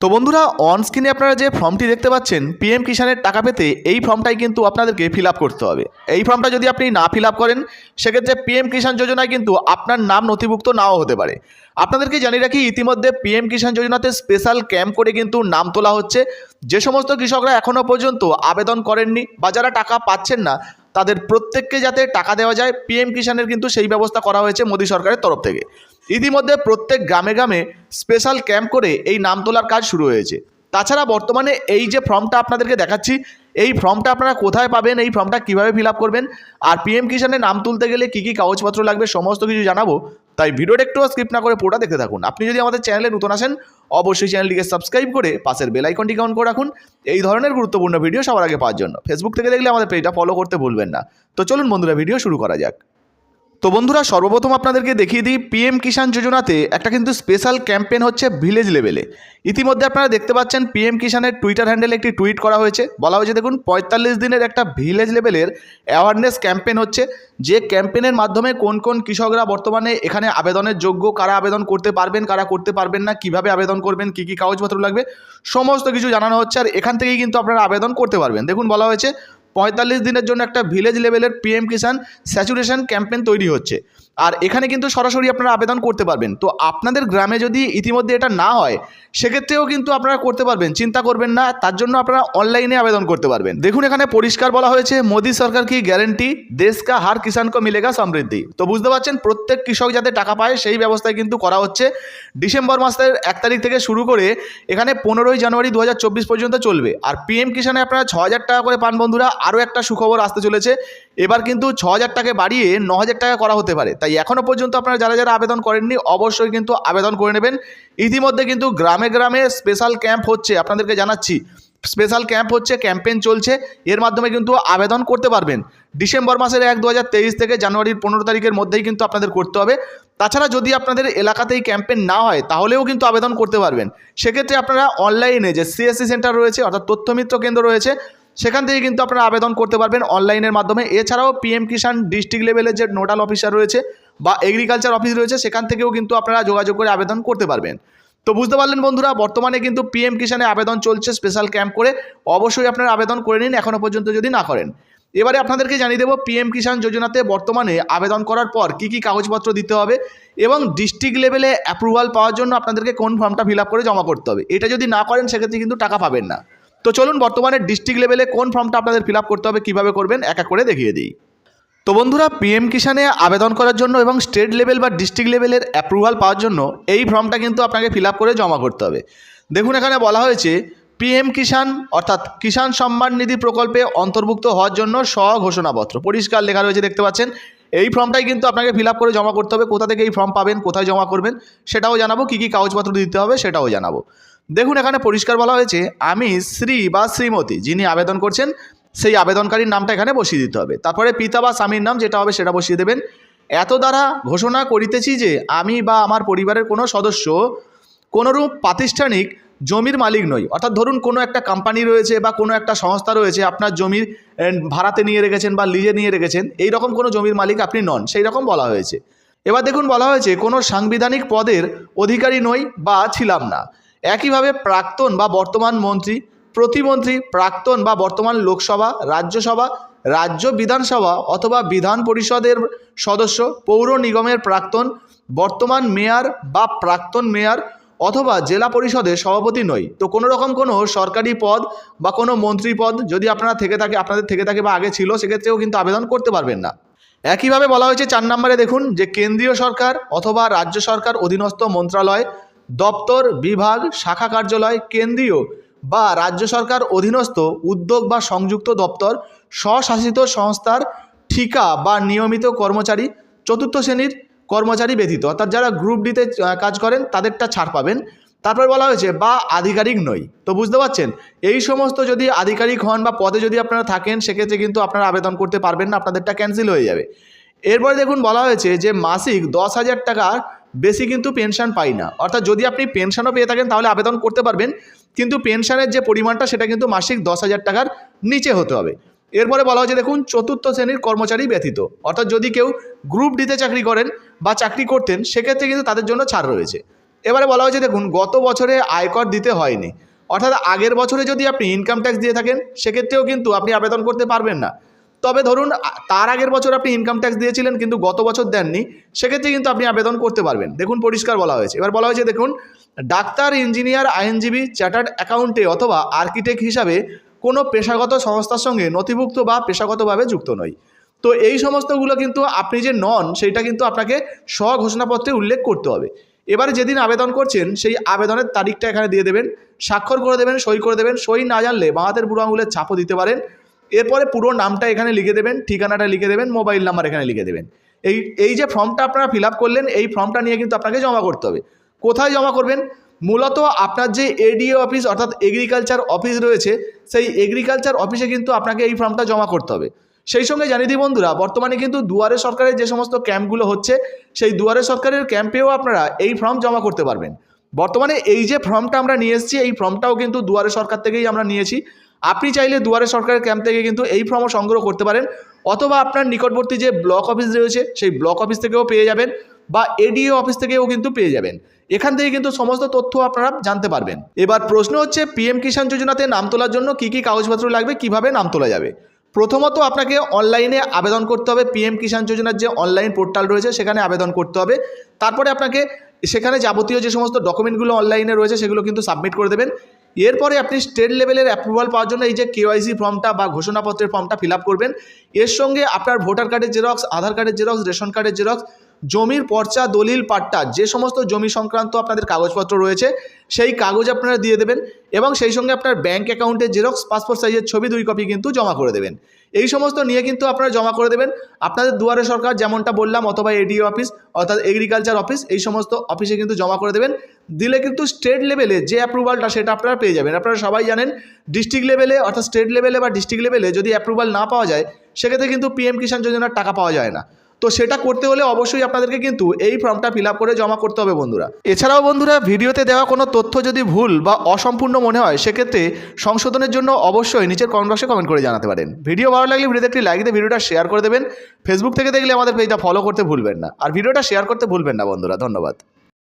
তো বন্ধুরা, অন স্ক্রিনে আপনারা যে ফর্মটি দেখতে পাচ্ছেন পিএম কিষাণের টাকা পেতে, এই ফর্মটাই কিন্তু আপনাদেরকে ফিল আপ করতে হবে। এই ফর্মটা যদি আপনি না ফিল আপ করেন, সেক্ষেত্রে পিএম কিষাণ যোজনায় কিন্তু আপনার নাম নথিভুক্ত নাও হতে পারে। আপনাদেরকে জানিয়ে রাখি, ইতিমধ্যে পিএম কিষাণ যোজনাতে স্পেশাল ক্যাম্প করে কিন্তু নাম তোলা হচ্ছে। যে সমস্ত কৃষকরা এখনও পর্যন্ত আবেদন করেননি বা যারা টাকা পাচ্ছেন না, তাদের প্রত্যেককে যাতে টাকা দেওয়া যায়, পিএম কিষাণের কিন্তু সেই ব্যবস্থা করা হয়েছে মোদী সরকারের তরফ থেকে। ইতিমধ্যে প্রত্যেক গ্রামে গ্রামে স্পেশাল ক্যাম্প করে এই নাম তোলার কাজ শুরু হয়েছে। তাছাড়া বর্তমানে এই যে ফর্মটা আপনাদেরকে দেখাচ্ছি, এই ফর্মটা আপনারা কোথায় পাবেন, এই ফর্মটা কীভাবে ফিল আপ করবেন, আর পিএম কিষাণে নাম তুলতে গেলে কী কী কাগজপত্র লাগবে, সমস্ত কিছু জানাবো। তাই ভিডিওটা একটু স্কিপ না করে পুরোটা দেখতে থাকুন। আপনি যদি আমাদের চ্যানেলে নতুন আসেন, অবশ্যই চ্যানেলটিকে সাবস্ক্রাইব করে পাশের বেল আইকনটিকে অন করে রাখুন এই ধরনের গুরুত্বপূর্ণ ভিডিও সবার আগে পাওয়ার জন্য। ফেসবুক থেকে দেখলে আমাদের পেজটা ফলো করতে ভুলবেন না। তো চলুন বন্ধুরা, ভিডিও শুরু করা যাক। তো বন্ধুরা, সর্বপ্রথম আপনাদেরকে দেখিয়ে দিই, পিএম কিষাণ যোজনাতে একটা কিন্তু স্পেশাল ক্যাম্পেইন হচ্ছে ভিলেজ লেভেলে। ইতিমধ্যে আপনারা দেখতে পাচ্ছেন পিএম কিষাণের টুইটার হ্যান্ডেলে একটি টুইট করা হয়েছে। বলা হয়েছে দেখুন, ৪৫ দিনের একটা ভিলেজ লেভেলের অ্যাওয়ারনেস ক্যাম্পেইন হচ্ছে। যে ক্যাম্পেইনের মাধ্যমে কোন কোন কৃষকরা বর্তমানে এখানে আবেদনের যোগ্য, কারা আবেদন করতে পারবেন, কারা করতে পারবেন না, কিভাবে আবেদন করবেন, কী কী কাগজপত্র লাগবে, সমস্ত কিছু জানানো হচ্ছে। আর এখান থেকেই কিন্তু আপনারা আবেদন করতে পারবেন। দেখুন, বলা হয়েছে ৪৫ দিনের জন্য একটা ভিলেজ লেভেলের পিএম কিষাণ স্যাচুরেশন ক্যাম্পেইন তৈরি হচ্ছে। আর এখানে কিন্তু সরাসরি আপনারা আবেদন করতে পারবেন। তো আপনাদের গ্রামে যদি ইতিমধ্যে এটা না হয়, সেক্ষেত্রেও কিন্তু আপনারা করতে পারবেন, চিন্তা করবেন না। তার জন্য আপনারা অনলাইনে আবেদন করতে পারবেন। দেখুন, এখানে পরিষ্কার বলা হয়েছে, মোদী সরকার কি গ্যারেন্টি, দেশ কা হার কিষান কো মিলেগা সমৃদ্ধি। তো বুঝতে পারছেন, প্রত্যেক কৃষক যাতে টাকা পায় সেই ব্যবস্থায় কিন্তু করা হচ্ছে। ডিসেম্বর মাসের ১ তারিখ থেকে শুরু করে এখানে ১৫ই জানুয়ারি ২০২৪ পর্যন্ত চলবে। আর পিএম কিষাণে আপনারা ৬,০০০ টাকা করে পান বন্ধুরা। আরও একটা সুখবর আসতে চলেছে, এবার কিন্তু ৬,০০০ টাকা বাড়িয়ে ৯,০০০ টাকা করা হতে পারে। তাই এখনও পর্যন্ত আপনারা যারা যারা আবেদন করেননি, অবশ্যই কিন্তু আবেদন করে নেবেন। ইতিমধ্যে কিন্তু গ্রামে গ্রামে স্পেশাল ক্যাম্প হচ্ছে, আপনাদেরকে জানাচ্ছি স্পেশাল ক্যাম্প হচ্ছে, ক্যাম্পেইন চলছে। এর মাধ্যমে কিন্তু আবেদন করতে পারবেন। ডিসেম্বর মাসের ১, ২০২৩ থেকে জানুয়ারির ১৫ তারিখের মধ্যেই কিন্তু আপনাদের করতে হবে। তাছাড়া যদি আপনাদের এলাকাতেই ক্যাম্পেইন না হয়, তাহলেও কিন্তু আবেদন করতে পারবেন। সেক্ষেত্রে আপনারা অনলাইনে যে সিএসসি সেন্টার রয়েছে, অর্থাৎ তথ্যমিত্র কেন্দ্র রয়েছে, সেখান থেকে কিন্তু আপনারা আবেদন করতে পারবেন অনলাইনের মাধ্যমে। এছাড়াও পিএম কিষাণ ডিস্ট্রিক্ট লেভেলের যে নোডাল অফিসার রয়েছে বা এগ্রিকালচার অফিস রয়েছে, সেখান থেকেও কিন্তু আপনারা যোগাযোগ করে আবেদন করতে পারবেন। তো বুঝতে পারলেন বন্ধুরা, বর্তমানে কিন্তু পিএম কিষাণে আবেদন চলছে স্পেশাল ক্যাম্প করে। অবশ্যই আপনারা আবেদন করে নিন এখনও পর্যন্ত যদি না করেন। এবারে আপনাদেরকে জানিয়ে দেবো, পিএম কিষাণ যোজনাতে বর্তমানে আবেদন করার পর কী কী কাগজপত্র দিতে হবে এবং ডিস্ট্রিক্ট লেভেলে অ্যাপ্রুভাল পাওয়ার জন্য আপনাদেরকে কোন ফর্মটা ফিল আপ করে জমা করতে হবে। এটা যদি না করেন, সেক্ষেত্রে কিন্তু টাকা পাবেন না। তো চলুন, বর্তমানে ডিস্ট্রিক্ট লেভেলে কোন ফর্মটা আপনাদের ফিল আপ করতে হবে, কীভাবে করবেন, এক এক করে দেখিয়ে দিই। তো বন্ধুরা, পিএম কিষাণে আবেদন করার জন্য এবং স্টেট লেভেল বা ডিস্ট্রিক্ট লেভেলের অ্যাপ্রুভাল পাওয়ার জন্য এই ফর্মটা কিন্তু আপনাকে ফিল আপ করে জমা করতে হবে। দেখুন, এখানে বলা হয়েছে পিএম কিষাণ অর্থাৎ কিষাণ সম্মান নিধি প্রকল্পে অন্তর্ভুক্ত হওয়ার জন্য স্বঘোষণাপত্র পরিষ্কার লেখা রয়েছে, দেখতে পাচ্ছেন। এই ফর্মটাই কিন্তু আপনাকে ফিল আপ করে জমা করতে হবে। কোথা থেকে এই ফর্ম পাবেন, কোথায় জমা করবেন, সেটাও জানাবো। কী কী কাগজপত্র দিতে হবে সেটাও জানাবো। দেখুন, এখানে পরিষ্কার বলা হয়েছে, আমি শ্রী বা শ্রীমতী যিনি আবেদন করছেন, সেই আবেদনকারীর নামটা এখানে বসিয়ে দিতে হবে। তারপরে পিতা বা স্বামীর নাম যেটা হবে সেটা বসিয়ে দেবেন। এত দ্বারা ঘোষণা করিতেছি যে আমি বা আমার পরিবারের কোনো সদস্য কোনোরূপ প্রাতিষ্ঠানিক জমির মালিক নই। অর্থাৎ ধরুন, কোনো একটা কোম্পানি রয়েছে বা কোনো একটা সংস্থা রয়েছে, আপনার জমির ভাড়াতে নিয়ে রেখেছেন বা লিজে নিয়ে রেখেছেন, এই রকম কোনো জমির মালিক আপনি নন, সেই রকম বলা হয়েছে। এবার দেখুন, বলা হয়েছে কোনো সাংবিধানিক পদের অধিকারী নই বা ছিলাম না। একইভাবে প্রাক্তন বা বর্তমান মন্ত্রী, প্রতিমন্ত্রী, প্রাক্তন বা বর্তমান লোকসভা, রাজ্যসভা, রাজ্য বিধানসভা অথবা বিধান পরিষদের সদস্য, পৌর নিগমের প্রাক্তন, বর্তমান মেয়র বা প্রাক্তন মেয়র অথবা জেলা পরিষদের সভাপতি নই। তো কোনো রকম কোনো সরকারি পদ বা কোনো মন্ত্রী পদ যদি আপনাদের থেকে থাকে বা আগে ছিল, সেক্ষেত্রেও কিন্তু আবেদন করতে পারবেন না। একইভাবে বলা হয়েছে ৪ নম্বরে, দেখুন, যে কেন্দ্রীয় সরকার অথবা রাজ্য সরকার অধীনস্থ মন্ত্রণালয়, দপ্তর, বিভাগ, শাখা কার্যালয়, কেন্দ্রীয় বা রাজ্য সরকার অধীনস্থ উদ্যোগ বা সংযুক্ত দপ্তর, স্বশাসিত সংস্থার ঠিকা বা নিয়মিত কর্মচারী, চতুর্থ শ্রেণীর কর্মচারী ব্যতীত, অর্থাৎ যারা গ্রুপ ডিতে কাজ করেন তাদেরটা ছাড় পাবেন। তারপর বলা হয়েছে বা আধিকারিক নই। তো বুঝতে পারছেন, এই সমস্ত যদি আধিকারিক হন বা পদে যদি আপনারা থাকেন, সেক্ষেত্রে কিন্তু আপনারা আবেদন করতে পারবেন না, আপনাদেরটা ক্যান্সেল হয়ে যাবে। এরপরে দেখুন, বলা হয়েছে যে মাসিক ১০,০০০ টাকার বেশি কিন্তু পেনশন পাই না। অর্থাৎ যদি আপনি পেনশনও পেয়ে থাকেন তাহলে আবেদন করতে পারবেন, কিন্তু পেনশনের যে পরিমাণটা সেটা কিন্তু মাসিক ১০,০০০ টাকার নিচে হতে হবে। এরপরে বলা হয়েছে, দেখুন, চতুর্থ শ্রেণীর কর্মচারী ব্যতীত, অর্থাৎ যদি কেউ গ্রুপ ডিতে চাকরি করেন বা চাকরি করতেন, সেক্ষেত্রে কিন্তু তাদের জন্য ছাড় রয়েছে। এবারে বলা হয়েছে দেখুন গত বছরে আয়কর দিতে হয়নি, অর্থাৎ আগের বছরে যদি আপনি ইনকাম ট্যাক্স দিয়ে থাকেন সেক্ষেত্রেও কিন্তু আপনি আবেদন করতে পারবেন না। তবে ধরুন তার আগের বছর আপনি ইনকাম ট্যাক্স দিয়েছিলেন কিন্তু গত বছর দেননি, সেক্ষেত্রে কিন্তু আপনি আবেদন করতে পারবেন। দেখুন পরিষ্কার বলা হয়েছে। এবার বলা হয়েছে দেখুন ডাক্তার, ইঞ্জিনিয়ার, আইনজীবী, চার্টার্ড অ্যাকাউন্টে অথবা আর্কিটেক্ট হিসাবে কোনো পেশাগত সংস্থার সঙ্গে নথিভুক্ত বা পেশাগতভাবে যুক্ত নয়। তো এই সমস্তগুলো কিন্তু আপনি যে নন সেইটা কিন্তু আপনাকে স্বঘোষণাপত্রে উল্লেখ করতে হবে। এবারে যেদিন আবেদন করছেন সেই আবেদনের তারিখটা এখানে দিয়ে দেবেন, স্বাক্ষর করে দেবেন, সই করে দেবেন। সই না জানলে বাঁ হাতের বুড়ো আঙুলের ছাপও দিতে পারেন। এরপরে পুরো নামটা এখানে লিখে দেবেন, ঠিকানাটা লিখে দেবেন, মোবাইল নাম্বার এখানে লিখে দেবেন। এই যে ফর্মটা আপনারা ফিল আপ করলেন এই ফর্মটা নিয়ে কিন্তু আপনাকে জমা করতে হবে। কোথায় জমা করবেন? মূলত আপনার যে এডিও অফিস অর্থাৎ এগ্রিকালচার অফিস রয়েছে সেই এগ্রিকালচার অফিসে কিন্তু আপনাকে এই ফর্মটা জমা করতে হবে। সেই সঙ্গে জানিয়ে দিই বন্ধুরা, বর্তমানে কিন্তু দুয়ারে সরকারের যে সমস্ত ক্যাম্পগুলো হচ্ছে সেই দুয়ারে সরকারের ক্যাম্পেও আপনারা এই ফর্ম জমা করতে পারবেন। বর্তমানে এই যে ফর্মটা আমরা নিয়ে এসেছি এই ফর্মটাও কিন্তু দুয়ারে সরকার থেকেই আমরা নিয়েছি। আপনি চাইলে দুয়ারে সরকারের ক্যাম্প থেকে কিন্তু এই ফর্মও সংগ্রহ করতে পারেন, অথবা আপনার নিকটবর্তী যে ব্লক অফিস রয়েছে সেই ব্লক অফিস থেকেও পেয়ে যাবেন বা এডিও অফিস থেকেও কিন্তু পেয়ে যাবেন। এখান থেকে কিন্তু সমস্ত তথ্য আপনারা জানতে পারবেন। এবার প্রশ্ন হচ্ছে পিএম কিষাণ যোজনাতে নাম তোলার জন্য কী কী কাগজপত্র লাগবে, কিভাবে নাম তোলা যাবে। প্রথমত আপনাকে অনলাইনে আবেদন করতে হবে। পিএম কিষাণ যোজনার যে অনলাইন পোর্টাল রয়েছে সেখানে আবেদন করতে হবে। তারপরে আপনাকে সেখানে যাবতীয় যে সমস্ত ডকুমেন্টগুলো অনলাইনে রয়েছে সেগুলো কিন্তু সাবমিট করে দেবেন। এরপরে আপনি স্টেট লেভেলের অ্যাপ্রুভাল পাওয়ার জন্য এই যে কেওয়াইসি ফর্মটা বা ঘোষণাপত্রের ফর্মটা ফিল আপ করবেন। এর সঙ্গে আপনার ভোটার কার্ডের জেরক্স, আধার কার্ডের জেরক্স, রেশন কার্ডের জেরক্স, জমির পর্চা, দলিল, পাট্টা, যে সমস্ত জমি সংক্রান্ত আপনাদের কাগজপত্র রয়েছে সেই কাগজ আপনারা দিয়ে দেবেন এবং সেই সঙ্গে আপনার ব্যাঙ্ক অ্যাকাউন্টের জেরক্স, পাসপোর্ট সাইজের ছবি 2 কপি কিন্তু জমা করে দেবেন। এই সমস্ত নিয়ে কিন্তু আপনারা জমা করে দেবেন আপনাদের দুয়ারে সরকার যেমনটা বললাম অথবা এডিও অফিস অর্থাৎ এগ্রিকালচার অফিস, এই সমস্ত অফিসে কিন্তু জমা করে দেবেন। দিলে কিন্তু স্টেট লেভেলে যে অ্যাপ্রুভালটা সেটা আপনারা পেয়ে যাবেন। আপনারা সবাই জানেন ডিস্ট্রিক্ট লেভেলে অর্থাৎ স্টেট লেভেলে বা ডিস্ট্রিক্ট লেভেলে যদি অ্যাপ্রুভাল না পাওয়া যায় সেক্ষেত্রে কিন্তু পিএম কিষাণ যোজনার টাকা পাওয়া যায় না। তো সেটা করতে হলে অবশ্যই আপনাদেরকে কিন্তু এই ফর্মটা ফিল আপ করে জমা করতে হবে বন্ধুরা। এছাড়াও বন্ধুরা ভিডিওতে দেওয়া কোনো তথ্য যদি ভুল বা অসম্পূর্ণ মনে হয় সেক্ষেত্রে সংশোধনের জন্য অবশ্যই নিচের কমেন্ট বক্সে কমেন্ট করে জানাতে পারেন। ভিডিও ভালো লাগলে ভিডিওতে একটি লাইক দিয়ে ভিডিওটা শেয়ার করে দেবেন। ফেসবুক থেকে দেখলে আমাদের পেজটা ফলো করতে ভুলবেন না, আর ভিডিওটা শেয়ার করতে ভুলবেন না বন্ধুরা। ধন্যবাদ।